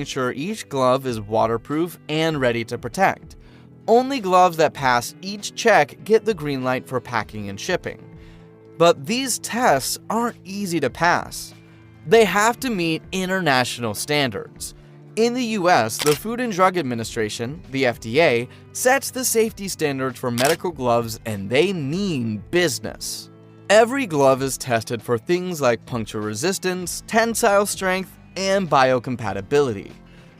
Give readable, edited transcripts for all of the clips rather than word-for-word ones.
sure each glove is waterproof and ready to protect. Only gloves that pass each check get the green light for packing and shipping. But these tests aren't easy to pass. They have to meet international standards. In the US, the Food and Drug Administration, the FDA, sets the safety standards for medical gloves, and they mean business. Every glove is tested for things like puncture resistance, tensile strength, and biocompatibility.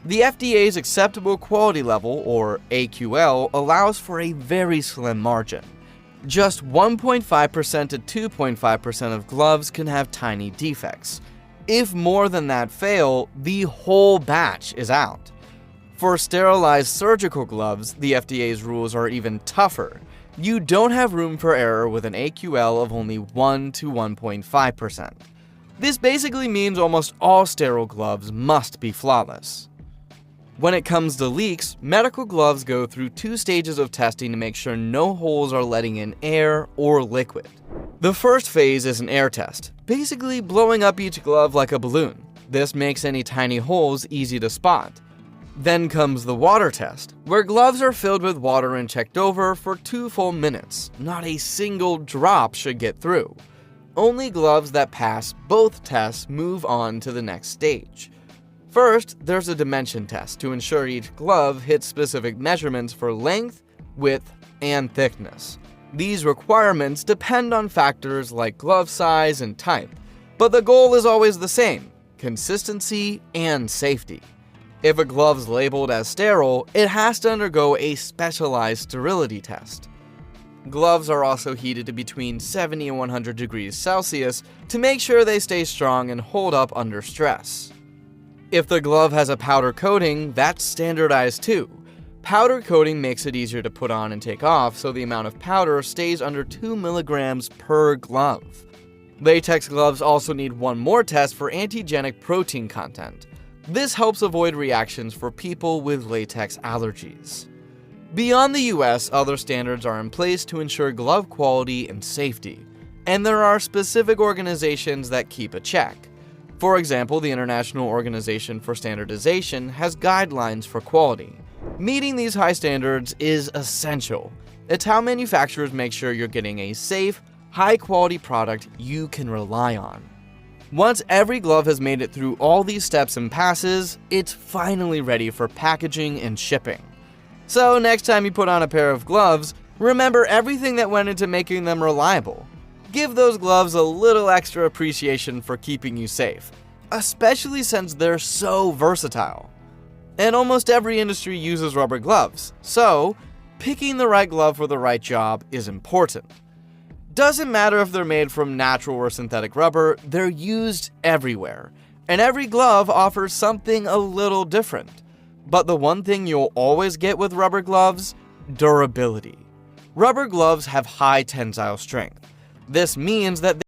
The FDA's acceptable quality level, or AQL, allows for a very slim margin. Just 1.5% to 2.5% of gloves can have tiny defects. If more than that fail, the whole batch is out. For sterilized surgical gloves, the FDA's rules are even tougher. You don't have room for error with an AQL of only 1 to 1.5%. This basically means almost all sterile gloves must be flawless. When it comes to leaks, medical gloves go through 2 stages of testing to make sure no holes are letting in air or liquid. The first phase is an air test, basically blowing up each glove like a balloon. This makes any tiny holes easy to spot. Then comes the water test, where gloves are filled with water and checked over for 2 full minutes. Not a single drop should get through. Only gloves that pass both tests move on to the next stage. First, there's a dimension test to ensure each glove hits specific measurements for length, width, and thickness. These requirements depend on factors like glove size and type, but the goal is always the same: consistency and safety. If a glove's labeled as sterile, it has to undergo a specialized sterility test. Gloves are also heated to between 70 and 100 degrees Celsius to make sure they stay strong and hold up under stress. If the glove has a powder coating, that's standardized too. Powder coating makes it easier to put on and take off, so the amount of powder stays under 2 milligrams per glove. Latex gloves also need one more test for antigenic protein content. This helps avoid reactions for people with latex allergies. Beyond the US, other standards are in place to ensure glove quality and safety, and there are specific organizations that keep a check. For example, the International Organization for Standardization has guidelines for quality. Meeting these high standards is essential. It's how manufacturers make sure you're getting a safe, high-quality product you can rely on. Once every glove has made it through all these steps and passes, it's finally ready for packaging and shipping. So next time you put on a pair of gloves, remember everything that went into making them reliable. Give those gloves a little extra appreciation for keeping you safe, especially since they're so versatile. And almost every industry uses rubber gloves, so picking the right glove for the right job is important. Doesn't matter if they're made from natural or synthetic rubber, they're used everywhere, and every glove offers something a little different. But the one thing you'll always get with rubber gloves: durability. Rubber gloves have high tensile strength. This means that